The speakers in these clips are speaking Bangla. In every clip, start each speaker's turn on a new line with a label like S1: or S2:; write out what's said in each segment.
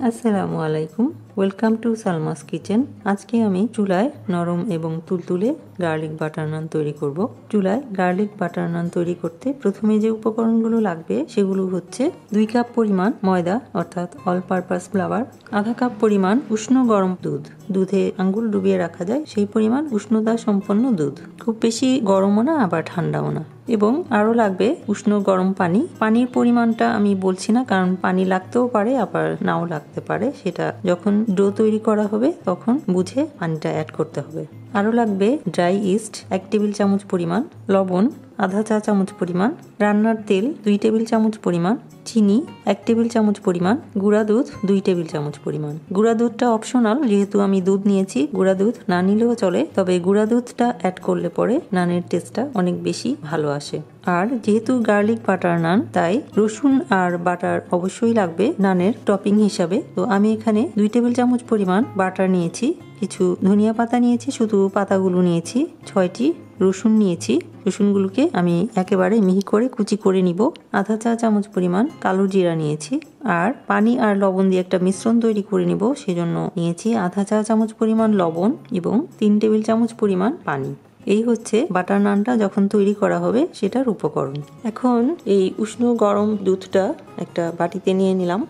S1: আসসালামু আলাইকুম, ওয়েলকাম টু সালমাস কিচেন। আজকে আমি চুলায় নরম এবং তুলতুলে গার্লিক বাটার নান তৈরি করব। চুলায় গার্লিক বাটার নান তৈরি করতে প্রথমে যে উপকরণগুলো লাগবে সেগুলো হচ্ছে 2 কাপ পরিমাণ ময়দা অর্থাৎ অল পারপাস ফ্লাওয়ার, আধা কাপ পরিমাণ উষ্ণ গরম দুধ, দুধে আঙ্গুল ডুবিয়ে রাখা যায় সেই পরিমাণ উষ্ণতা সম্পন্ন দুধ, খুব বেশি গরমও না আবার ঠান্ডাও না, এবং আরও লাগবে উষ্ণ গরম পানি। পানির পরিমাণটা আমি বলছি না, কারণ পানি লাগতেও পারে আবার নাও লাগতে পারে, সেটা যখন ডো তৈরি করা হবে তখন বুঝে পানিটা অ্যাড করতে হবে। আরও লাগবে ড্রাই ইস্ট 1 টেবিল চামচ পরিমাণ, লবণ আধা চা চামচ পরিমাণ, রান্নার তেল 2 টেবিল চামচ পরিমাণ, চিনি 1 টেবিল চামচ পরিমাণ, গুঁড়া দুধ 2 টেবিল চামচ পরিমাণ। গুঁড়া দুধটা অপশনাল, যেহেতু আমি দুধ নিয়েছি গুঁড়া দুধ না নিলেও চলে, তবে গুঁড়া দুধটা অ্যাড করলে পরে নানের টেস্টটা অনেক বেশি ভালো আসে। আর যেহেতু গার্লিক বাটার নান, তাই রসুন আর বাটার অবশ্যই লাগবে নানের টপিং হিসাবে। তো আমি এখানে 2 টেবিল চামচ পরিমাণ বাটার নিয়েছি, কিছু ধনিয়া পাতা নিয়েছি, শুধু পাতাগুলো নিয়েছি, 6টি রসুন নিয়েছি, রসুনগুলোকে আমি একেবারে মিহি করে কুচি করে নিব। আধা চা চামচ পরিমাণ কালো জিরা নিয়েছি, আর পানি আর লবণ দিয়ে একটা মিশ্রণ তৈরি করে নিব, সেজন্য নিয়েছি আধা চা চামচ পরিমাণ লবণ এবং 3 টেবিল চামচ পরিমাণ পানি। এই হচ্ছে বাটার নানটা যখন তৈরি করা হবে সেটার উপকরণ। এখন এই উষ্ণ গরম দুধটা একটা বাটিতে নিয়ে নিলাম,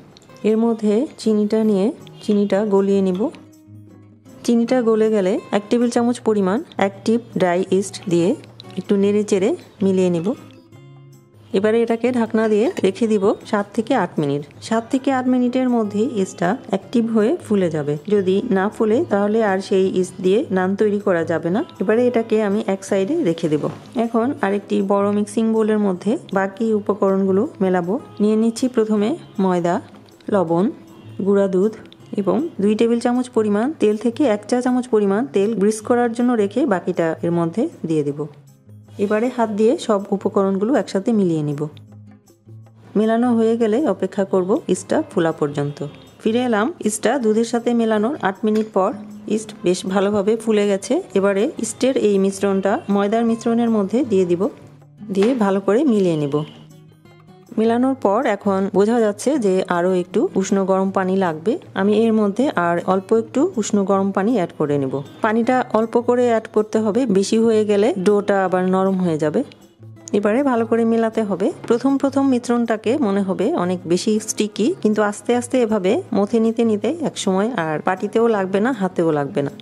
S1: এর মধ্যে চিনিটা নিয়ে চিনিটা গলিয়ে নিব। চিনিটা গলে গেলে 1 টেবিল চামচ পরিমাণ অ্যাক্টিভ ড্রাই ইস্ট দিয়ে একটু নেড়ে চেড়ে মিলিয়ে নিব। এবারে এটাকে ঢাকনা দিয়ে রেখে দিব 7 থেকে 8 মিনিট। 7 থেকে 8 মিনিটের মধ্যে ইস্টটা অ্যাক্টিভ হয়ে ফুলে যাবে। যদি না ফুলে তাহলে আর সেই ইস্ট দিয়ে নান তৈরি করা যাবে না। এবারে এটাকে আমি এক সাইডে রেখে দেব। এখন আরেকটি বড় মিক্সিং বোলের মধ্যে বাকি উপকরণগুলো মেলাবো। নিয়ে নিচ্ছি প্রথমে ময়দা, লবণ, গুঁড়া দুধ এবং 2 টেবিল চামচ পরিমাণ তেল থেকে 1 চা চামচ পরিমাণ তেল গ্রিস করার জন্য রেখে বাকিটা এর মধ্যে দিয়ে দেব। এবারে হাত দিয়ে সব উপকরণগুলো একসাথে মিলিয়ে নিব। মেলানো হয়ে গেলে অপেক্ষা করব ইস্টটা ফোলা পর্যন্ত। ফিরে এলাম ইস্টটা দুধের সাথে মেলানোর 8 মিনিট পর। ইস্ট বেশ ভালোভাবে ফুলে গেছে। এবারে ইস্টের এই মিশ্রণটা ময়দার মিশ্রণের মধ্যে দিয়ে দিব, দিয়ে ভালো করে মিলিয়ে নিব। মেলানোর পর এখন বোঝা যাচ্ছে যে আরও একটু উষ্ণ গরম পানি লাগবে। আমি এর মধ্যে আর অল্প একটু উষ্ণ গরম পানি অ্যাড করে নেব। পানিটা অল্প করে অ্যাড করতে হবে, বেশি হয়ে গেলে ডোটা আবার নরম হয়ে যাবে। এবারে ভালো করে মেলাতে হবে। প্রথম মিশ্রণটাকে মনে হবে অনেক বেশি স্টিকি, কিন্তু আস্তে আস্তে এভাবে মথে নিতে নিতে একসময় আর পাটিতেও লাগবে না, হাতেও লাগবে না।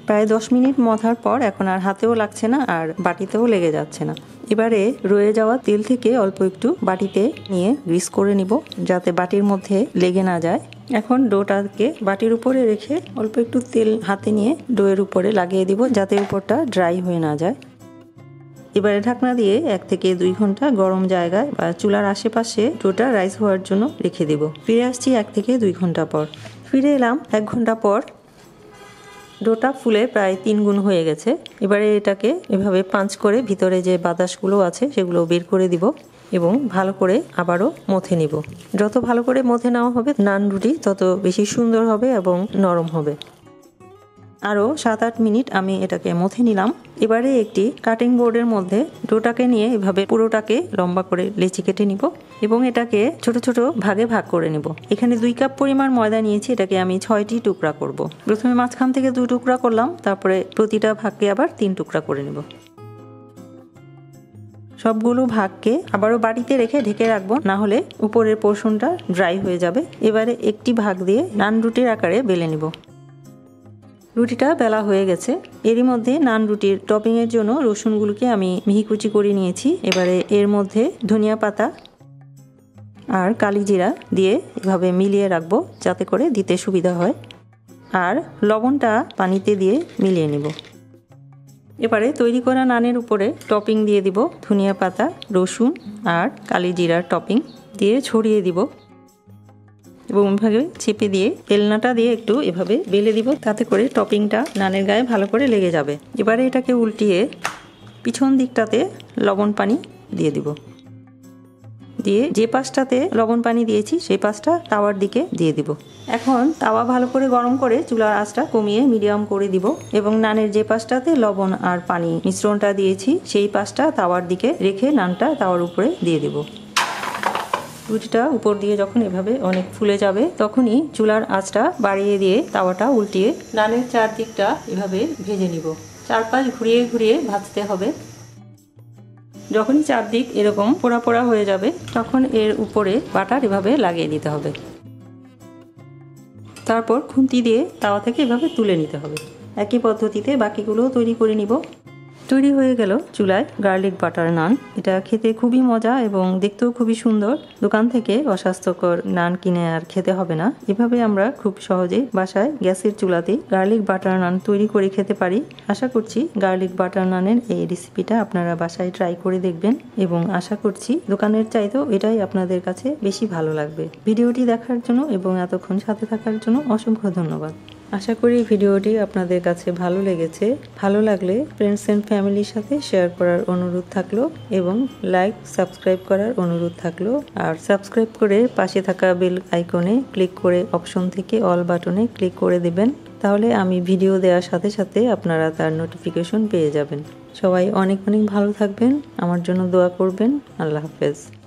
S1: প্রায় 10 মিনিট মথার পর এখন আর হাতেও লাগছে না আর বাটিতেও লেগে যাচ্ছে না। এবারে রয়ে যাওয়া তেল থেকে অল্প একটু বাটিতে নিয়ে গ্রিস করে নিব, যাতে বাটির মধ্যে লেগে না যায়। এখন ডোটাকে বাটির উপরে রেখে অল্প একটু তেল হাতে নিয়ে ডোয়ের উপরে লাগিয়ে দিব, যাতে উপরটা ড্রাই হয়ে না যায়। এবারে ঢাকনা দিয়ে 1 থেকে 2 ঘন্টা গরম জায়গায় বা চুলার আশেপাশে ডোটা রাইস হওয়ার জন্য রেখে দেব। ফিরে আসছি 1 থেকে 2 ঘন্টা পর। ফিরে এলাম 1 ঘন্টা পর। ডোটা ফুলে প্রায় 3 গুণ হয়ে গেছে। এবারে এটাকে এভাবে পাঞ্চ করে ভিতরে যে বাতাসগুলো আছে সেগুলো বের করে দিব এবং ভালো করে আবারও মথে নিব। যত ভালো করে মথে নেওয়া হবে নান রুটি তত বেশি সুন্দর হবে এবং নরম হবে। আরও 7-8 মিনিট আমি এটাকে মথে নিলাম। এবারে একটি কাটিং বোর্ডের মধ্যে ডোটাকে নিয়ে এভাবে পুরোটাকে লম্বা করে লেচি কেটে নিব এবং এটাকে ছোট ছোট ভাগে ভাগ করে নিব। এখানে 2 কাপ পরিমাণ ময়দা নিয়েছি, এটাকে আমি 6টি টুকরা করব। প্রথমে মাঝখান থেকে 2 টুকরা করলাম, তারপরে প্রতিটা ভাগকে আবার 3 টুকরা করে নেব। সবগুলো ভাগকে আবারও বাটিতে রেখে ঢেকে রাখবো, না হলে উপরের পোর্শনটা ড্রাই হয়ে যাবে। এবারে একটি ভাগ দিয়ে নান রুটির আকারে বেলে নিব। রুটিটা বেলা হয়ে গেছে। এরই মধ্যে নান রুটির টপিং এর জন্য রসুনগুলোকে আমি মিহি কুচি করে নিয়েছি। এবারে এর মধ্যে ধনিয়া পাতা আর কালি জিরা দিয়ে এভাবে মিলিয়ে রাখবো, যাতে করে দিতে সুবিধা হয়। আর লবণটা পানিতে দিয়ে মিলিয়ে নিব। এবারে তৈরি করা নানের উপরে টপিং দিয়ে দিব, ধনিয়া পাতা, রসুন আর কালি জিরার টপিং দিয়ে ছড়িয়ে দিব এবং এভাবে চেপে দিয়ে বেলনাটা দিয়ে একটু এভাবে বেলে দিব, তাতে করে টপিংটা নানের গায়ে ভালো করে লেগে যাবে। এবারে এটাকে উল্টিয়ে পিছন দিকটাতে লবণ পানি দিয়ে দিব, দিয়ে যে পাশটাতে লবণ পানি দিয়েছি সেই পাশটা তাওয়ার দিকে দিয়ে দিব। এখন তাওয়া ভালো করে গরম করে চুলার আঁচটা কমিয়ে মিডিয়াম করে দিব এবং নানের যে পাশটাতে লবণ আর পানি মিশ্রণটা দিয়েছি সেই পাশটা তাওয়ার দিকে রেখে নানটা তাওয়ার উপরে দিয়ে দিব। রুটিটা উপর দিয়ে যখন এভাবে অনেক ফুলে যাবে তখনই চুলার আঁচটা বাড়িয়ে দিয়ে তাওয়াটা উল্টিয়ে নানের চারদিকটা এভাবে ভেজে নিব। চারপাশ ঘুরিয়ে ঘুরিয়ে ভাজতে হবে। যখনই চারদিক এরকম পোড়া পোড়া হয়ে যাবে তখন এর উপরে বাটার এভাবে লাগিয়ে দিতে হবে। তারপর খুন্তি দিয়ে তাওয়া থেকে এভাবে তুলে নিতে হবে। একই পদ্ধতিতে বাকিগুলোও তৈরি করে নিব। তৈরি হয়ে গেল চুলায় গার্লিক বাটার নান। এটা খেতে খুবই মজা এবং দেখতেও খুবই সুন্দর। দোকান থেকে অস্বাস্থ্যকর নান কিনে আর খেতে হবে না। এভাবে আমরা খুব সহজেই বাসায় গ্যাসের চুলাতে গার্লিক বাটার নান তৈরি করে খেতে পারি। আশা করছি গার্লিক বাটার নানের এই রেসিপিটা আপনারা বাসায় ট্রাই করে দেখবেন এবং আশা করছি দোকানের চাইতেও এটাই আপনাদের কাছে বেশি ভালো লাগবে। ভিডিওটি দেখার জন্য এবং এতক্ষণ সাথে থাকার জন্য অসংখ্য ধন্যবাদ। আশা করি ভিডিওটি আপনাদের কাছে ভালো লেগেছে। ভালো লাগলে ফ্রেন্ডস এন্ড ফ্যামিলির সাথে শেয়ার করার অনুরোধ থাকলো এবং লাইক সাবস্ক্রাইব করার অনুরোধ থাকলো। আর সাবস্ক্রাইব করে পাশে থাকা বেল আইকনে ক্লিক করে অপশন থেকে অল বাটনে ক্লিক করে দেবেন। তাহলে আমি ভিডিও দেওয়ার সাথে সাথে আপনারা তার নোটিফিকেশন পেয়ে যাবেন। সবাই অনেক অনেক ভালো থাকবেন। আমার জন্য দোয়া করবেন। আল্লাহ হাফেজ।